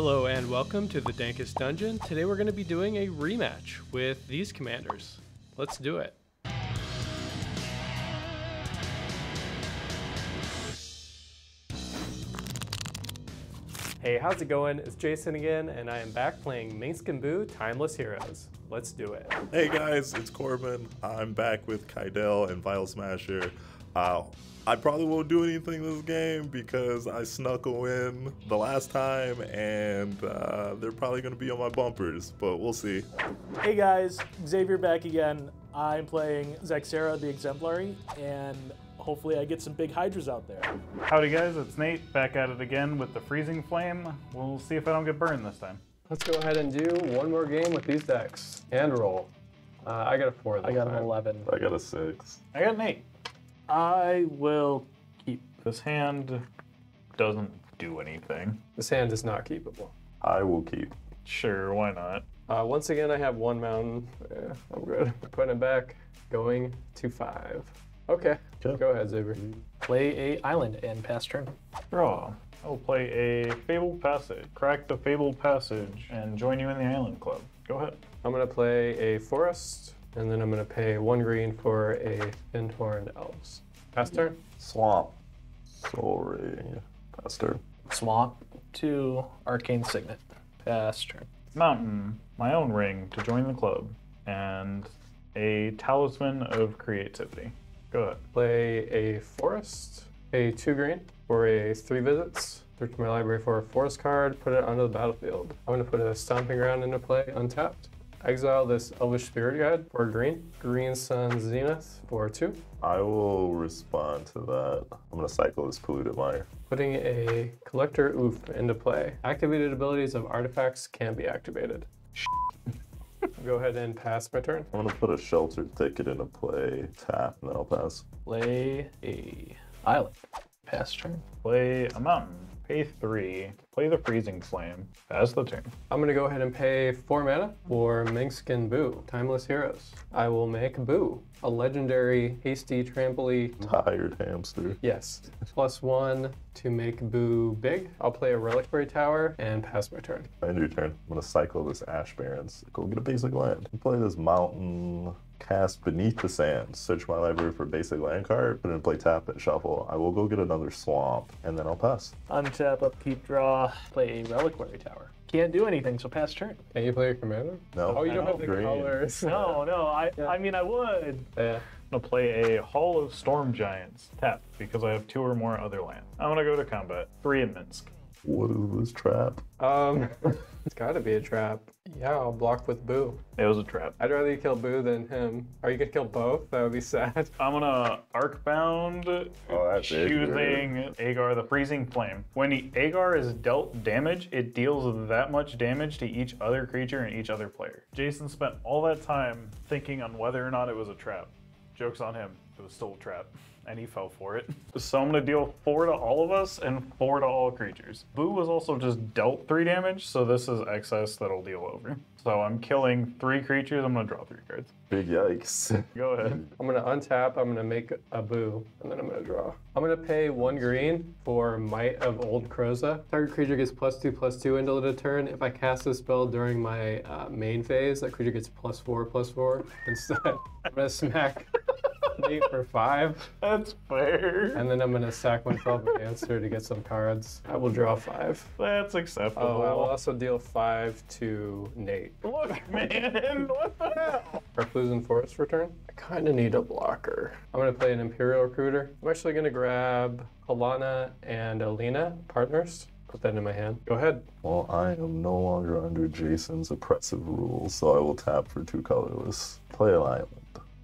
Hello and welcome to the Dankest Dungeon. Today we're going to be doing a rematch with these commanders. Let's do it. Hey, how's it going? It's Jason again, and I am back playing Minsc and Boo Timeless Heroes. Let's do it. Hey guys, it's Corbin. I'm back with Kydele and Vial Smasher. I probably won't do anything this game because I snuck a win the last time, and they're probably going to be on my bumpers, but we'll see. Hey guys, Xavier back again. I'm playing Zaxara, the Exemplary, and hopefully I get some big hydras out there. Howdy guys, it's Nate, back at it again with the Freezing Flame. We'll see if I don't get burned this time. Let's go ahead and do one more game with these decks and roll. I got a 4 this I got time. an 11. I got a 6. I got an 8. I will keep this hand. Doesn't do anything. This hand is not keepable. I will keep. Sure, why not? Once again, I have one mountain. Yeah, I'm good. Putting it back, going to 5. Okay, go ahead, Xavier. Play a island and pass turn. Draw. I will play a Fabled Passage. Crack the Fabled Passage and join you in the Island Club. Go ahead. I'm gonna play a forest, and then I'm gonna pay 1 green for a Thin-Horned Elves. Pass turn. Swamp. Soul Ring. Pass turn. Swamp to Arcane Signet. Pass turn. Mountain. My own ring to join the club. And a Talisman of Creativity. Go ahead. Play a forest, a 2 green for a 3 visits. Search my library for a forest card, put it onto the battlefield. I'm gonna put a Stomping Ground into play, untapped. Exile this Elvish Spirit Guide for green. Green Sun Zenith for 2. I will respond to that. I'm going to cycle this Polluted Mire. Putting a Collector Oof into play. Activated abilities of artifacts can be activated. Go ahead and pass my turn. I'm going to put a Shelter Ticket into play, tap, and then I'll pass. Play a island. Pass turn. Play a mountain. Pay 3. Play the Freezing Flame. Pass the turn. I'm gonna go ahead and pay 4 mana for Minsc and Boo, Timeless Heroes. I will make Boo a legendary, hasty, tramply. Tired hamster. Yes. +1 to make Boo big. I'll play a Reliquary Tower and pass my turn. End your turn. I'm going to cycle this Ash Barrens. Go get a basic land. Play this mountain. Cast Beneath the Sand. Search my library for basic land card. Put it in play, tap, and shuffle. I will go get another swamp, and then I'll pass. Untap, upkeep, draw. Play a Reliquary Tower. Can't do anything, so pass turn. Can you play your commander? No. Oh, you don't have the Green. colors. No, I mean I would. Yeah. I'm gonna play a Hall of Storm Giants. Tap, because I have 2 or more other lands. I'm gonna go to combat. 3 in Minsc. What is this trap? It's gotta be a trap. Yeah, I'll block with Boo. It was a trap. I'd rather you kill Boo than him. Are you gonna kill both? That would be sad. I'm gonna Arcbound, that's choosing Aegar the Freezing Flame. When the Aegar is dealt damage, it deals that much damage to each other creature and each other player. Jason spent all that time thinking on whether or not it was a trap. Joke's on him. It was still a trap, and he fell for it. So I'm gonna deal 4 to all of us and 4 to all creatures. Boo was also just dealt 3 damage, so this is excess that'll deal over. So I'm killing 3 creatures, I'm gonna draw 3 cards. Big yikes. Go ahead. I'm gonna untap, I'm gonna make a Boo, and then I'm gonna draw. I'm gonna pay 1 green for Might of Old Kroza. Target creature gets +2/+2 until the turn. If I cast this spell during my main phase, that creature gets +4/+4 instead. I'm gonna smack Nate for 5. That's fair. And then I'm gonna sack myself an answer to get some cards. I will draw 5. That's acceptable. Oh, I will also deal 5 to Nate. Look, man, what the hell? Reclusion Forest return. I kind of need a blocker. I'm going to play an Imperial Recruiter. I'm actually going to grab Alana and Alina, partners. Put that in my hand. Go ahead. Well, I am no longer under Jason's oppressive rules, so I will tap for 2 colorless. Play an island.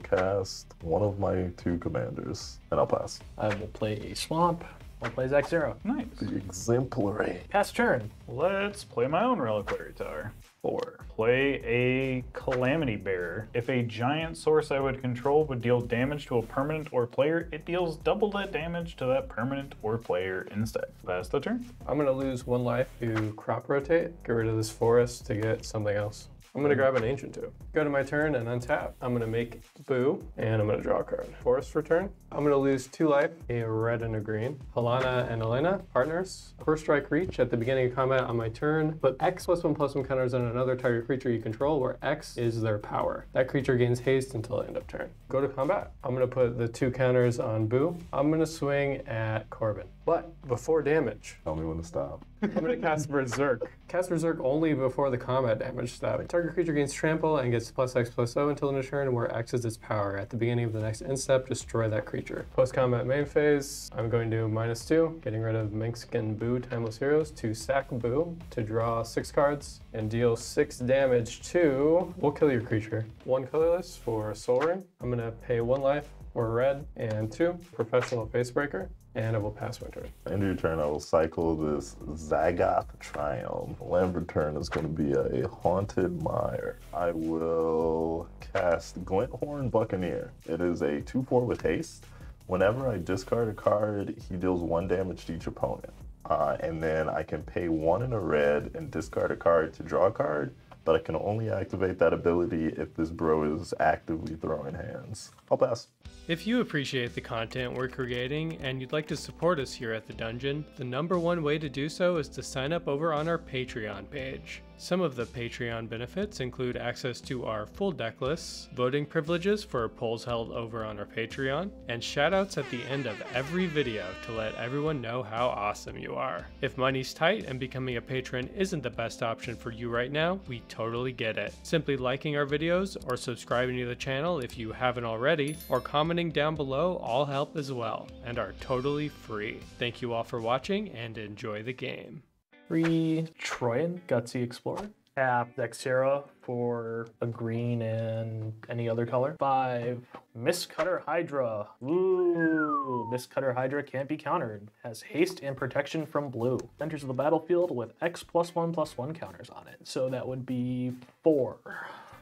Cast one of my 2 commanders, and I'll pass. I will play a swamp. I'll play Zaxara. Nice. The Exemplary. Pass turn. Let's play my own Reliquary Tower. 4. Play a Calamity Bearer. If a giant source I would control would deal damage to a permanent or player, it deals double that damage to that permanent or player instead. Pass the turn. I'm going to lose 1 life to crop rotate. Get rid of this forest to get something else. I'm gonna grab an Ancient too. Go to my turn and untap. I'm gonna make Boo, and I'm gonna draw a card. Forest return. I'm gonna lose 2 life, a red and a green. Halana and Elena, partners. First strike reach at the beginning of combat on my turn. Put X +1/+1 counters on another target creature you control, where X is their power. That creature gains haste until end of turn. Go to combat. I'm gonna put the 2 counters on Boo. I'm gonna swing at Corbin. But before damage, Tell me when to stop. I'm gonna cast Berserk. Cast Berserk only before the combat damage step. Target creature gains trample and gets +X/+0 until end of turn, where X is its power. At the beginning of the next end step, destroy that creature. Post-combat main phase, I'm going to -2, getting rid of Minsc and Boo, Timeless Heroes, to sack Boo, to draw 6 cards, and deal 6 damage to, we'll kill your creature. 1 colorless for Soul Ring. I'm gonna pay 1 life or red, and 2 Professional Facebreaker, and I will pass my turn. End of your turn, I will cycle this Zagoth Triumph. Land return is going to be a Haunted Mire. I will cast Glinthorn Buccaneer. It is a 2/4 with haste. Whenever I discard a card, he deals 1 damage to each opponent. And then I can pay 1 in a red and discard a card to draw a card, but I can only activate that ability if this bro is actively throwing hands. I'll pass. If you appreciate the content we're creating and you'd like to support us here at the Dungeon, the #1 way to do so is to sign up over on our Patreon page. Some of the Patreon benefits include access to our full deck lists, voting privileges for polls held over on our Patreon, and shoutouts at the end of every video to let everyone know how awesome you are. If money's tight and becoming a patron isn't the best option for you right now, we totally get it. Simply liking our videos or subscribing to the channel if you haven't already, or commenting down below all help as well, and are totally free. Thank you all for watching and enjoy the game. 3 Troyan, Gutsy Explorer. Tap Zaxara for a green and any other color. 5 Mistcutter Hydra. Ooh, Mistcutter Hydra can't be countered. Has haste and protection from blue. Enters the battlefield with X +1/+1 counters on it. So that would be 4.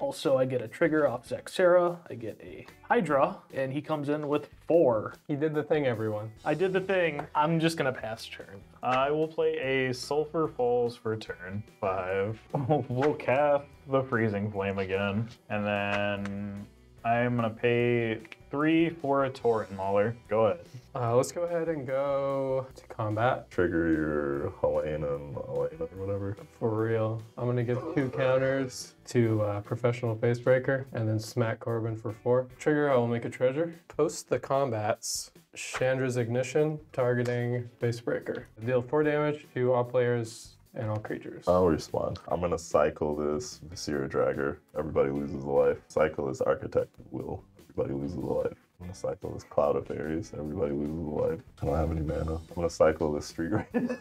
Also, I get a trigger off Zaxara, I get a Hydra, and he comes in with 4. He did the thing, everyone. I did the thing. I'm just gonna pass turn. I will play a Sulfur Falls for turn 5. We'll cast the Freezing Flame again, and then I'm gonna pay 3 for a Torrent Mauler. Go ahead. Let's go ahead and go to combat. Trigger your Helena or whatever. For real. I'm gonna get 2 counters to Professional Facebreaker, and then smack Corbin for 4. Trigger, I will make a treasure. Post the combats, Chandra's Ignition, targeting Facebreaker. Deal 4 damage to all players and all creatures. I'll respond. I'm gonna cycle this Viscera Dragger. Everybody loses a life. Cycle this Architect of Will. Everybody loses a life. I'm gonna cycle this Cloud of Fairies. Everybody loses a life. I don't have any mana. I'm gonna cycle this Street Raid.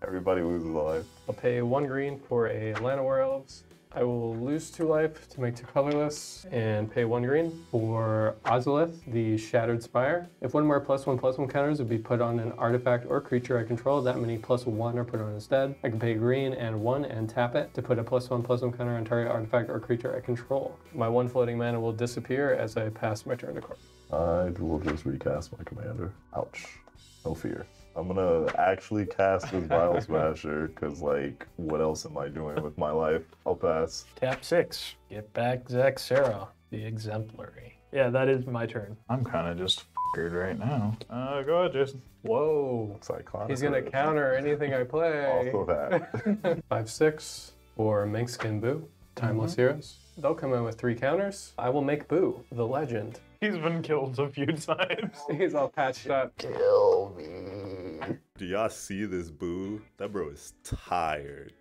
Everybody loses a life. I'll pay 1 green for a Llanowar Elves. I will lose 2 life to make 2 colorless and pay 1 green for Ozolith, the Shattered Spire. If 1 more +1/+1 counters would be put on an artifact or creature I control, that many +1 are put on instead. I can pay green and 1 and tap it to put a +1/+1 counter on target artifact or creature I control. My 1 floating mana will disappear as I pass my turn to Corbin. I will just recast my commander. Ouch. No fear. I'm gonna actually cast this Vial Smasher, because, like, what else am I doing with my life? I'll pass. Tap 6. Get back Zaxara, the Exemplary. Yeah, that is my turn. I'm kind of just f***ed right now. Go ahead, Jason. Whoa. It's iconic. He's gonna counter anything I play. Also that. 5/6 for Minsc and Boo, Timeless Heroes. They'll come in with 3 counters. I will make Boo, the legend. He's been killed a few times. He's all patched up. Kill me. Do y'all see this Boo? That bro is tired.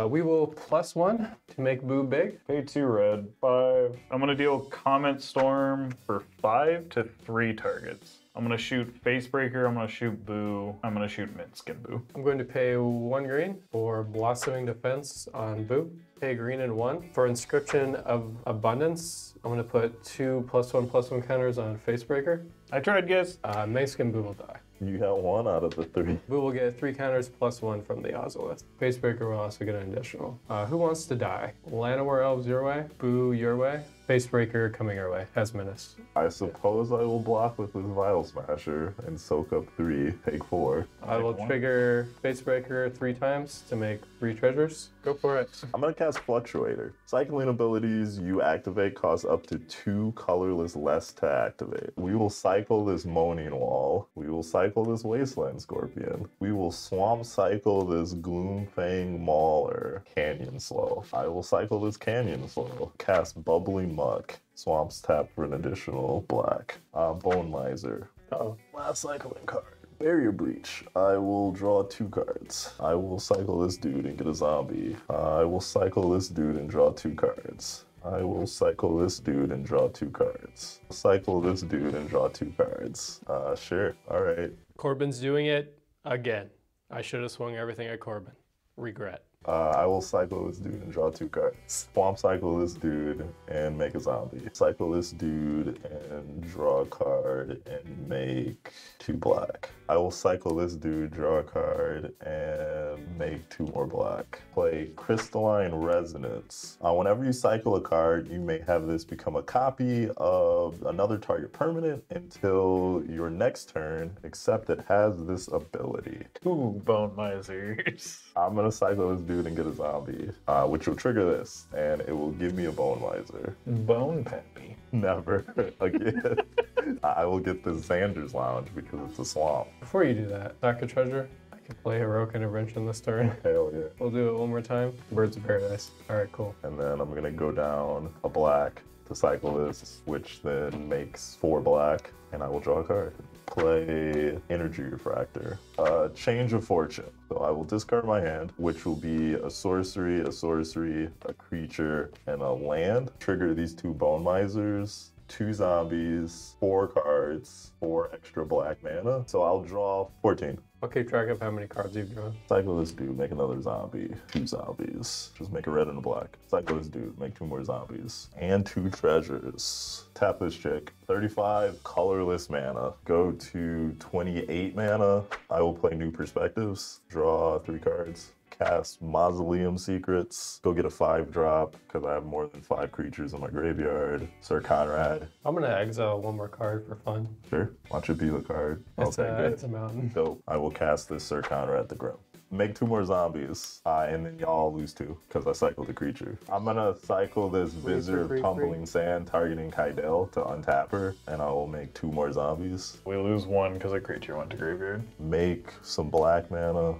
We will +1 to make Boo big. Pay 2 red, 5. I'm gonna deal Comet Storm for 5 to 3 targets. I'm gonna shoot Facebreaker, I'm gonna shoot Boo, I'm gonna shoot Minsc and Boo. I'm going to pay 1 green for Blossoming Defense on Boo. Pay green and 1 for Inscription of Abundance. I'm gonna put 2 +1/+1 counters on Facebreaker. I tried, guess. Minsc and Boo will die. You got 1 out of the 3. Boo will get 3 counters +1 from the Ozolith. Facebreaker will also get an additional. Who wants to die? Llanowar Elves your way, Boo your way. Face Breaker coming our way as menace. I suppose I will block with this Vial Smasher and soak up 3, take 4. I will trigger Face Breaker 3 times to make 3 treasures. Go for it. I'm gonna cast Fluctuator. Cycling abilities you activate cost up to 2 colorless less to activate. We will cycle this Moaning Wall. We will cycle this Wasteland Scorpion. We will swamp cycle this Gloomfang Mauler. Canyon Slow. I will cycle this Canyon Slow. Cast Bubbling Muck. Swamps tap for an additional black. Bone Miser. Last cycling card. Barrier Breach. I will draw 2 cards. I will cycle this dude and get a zombie. I will cycle this dude and draw 2 cards. I will cycle this dude and draw 2 cards. Cycle this dude and draw 2 cards. Sure. All right. Corbin's doing it again. I should have swung everything at Corbin. Regret. I will cycle this dude and draw 2 cards. Swamp cycle this dude and make a zombie. Cycle this dude and draw a card and make 2 black. I will cycle this dude, draw a card, and make 2 more black. Play Crystalline Resonance. Whenever you cycle a card, you may have this become a copy of another target permanent until your next turn, except it has this ability. 2 Bone Misers. I'm gonna cycle this dude and get a zombie, which will trigger this, and it will give me a Bone Miser. Bone Pappy. Never again. I will get the Xander's Lounge because it's a swamp. Before you do that, sack a treasure. I can play Heroic Intervention this turn. Hell yeah. We'll do it one more time. Birds of Paradise. All right, cool. And then I'm gonna go down a black to cycle this, which then makes 4 black, and I will draw a card. Play Energy Refractor. Change of Fortune. So I will discard my hand, which will be a sorcery, a creature, and a land. Trigger these 2 Bone Misers, 2 zombies, 4 cards, 4 extra black mana. So I'll draw 14. I'll keep track of how many cards you've drawn. Cycle this dude, make another zombie. 2 zombies. Just make a red and a black. Cycle this dude, make 2 more zombies. And 2 treasures. Tap this chick. 35 colorless mana. Go to 28 mana. I will play New Perspectives. Draw 3 cards. Cast Mausoleum Secrets. Go get a 5-drop because I have more than 5 creatures in my graveyard. Sir Conrad. I'm gonna exile 1 more card for fun. Sure. Watch it be the card. It's a mountain. Dope. I will cast this Sir Conrad the Grim. Make 2 more zombies, and then y'all lose 2 because I cycled the creature. I'm gonna cycle this Visor of Tumbling Sand targeting Kydele to untap her, and I will make 2 more zombies. We lose 1 because a creature went to graveyard. Make some black mana,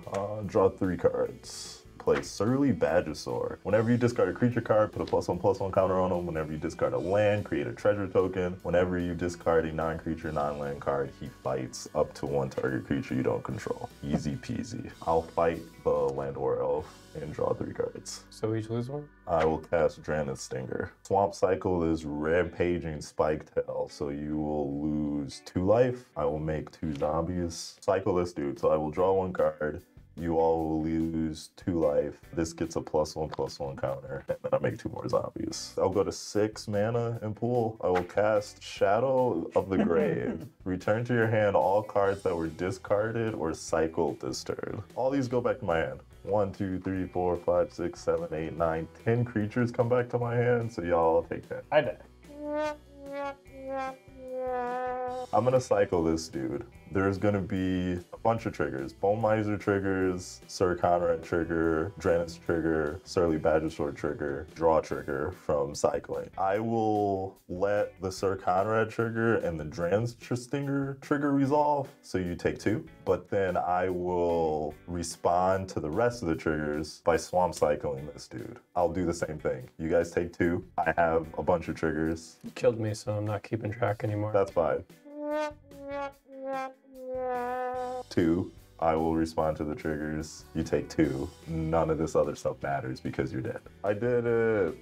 draw 3 cards. Play Surly Badgersaur. Whenever you discard a creature card, put a +1/+1 counter on him. Whenever you discard a land, create a treasure token. Whenever you discard a non-creature, non-land card, he fights up to 1 target creature you don't control. Easy peasy. I'll fight the Landor Elf and draw 3 cards. So we each lose 1? I will cast Drannith Stinger. Swamp cycle is Rampaging Spiketail, so you will lose 2 life. I will make 2 zombies. Cycle this dude, so I will draw 1 card. You all will lose 2 life. This gets a +1/+1 counter, and then I make 2 more zombies. I'll go to 6 mana and pool. I will cast Shadow of the Grave. Return to your hand all cards that were discarded or cycled this turn. All these go back to my hand. 1, 2, 3, 4, 5, 6, 7, 8, 9, 10 creatures come back to my hand, so y'all take 10. I die. I'm gonna cycle this dude. There's gonna be a bunch of triggers. Bone Miser triggers, Sir Conrad trigger, Drannith trigger, Surly Badgersaur trigger, draw trigger from cycling. I will let the Sir Conrad trigger and the Drannith Stinger trigger resolve, so you take 2. But then I will respond to the rest of the triggers by swamp cycling this dude. I'll do the same thing. You guys take 2. I have a bunch of triggers. You killed me, so I'm not keeping track anymore. That's 5. 2. I will respond to the triggers. You take 2. None of this other stuff matters because you're dead. I did it.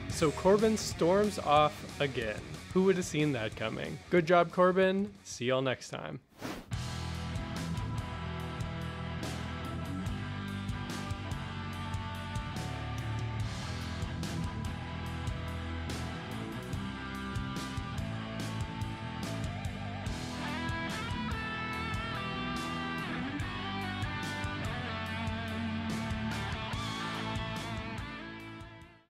So Corbin storms off again. Who would have seen that coming? Good job, Corbin. See y'all next time.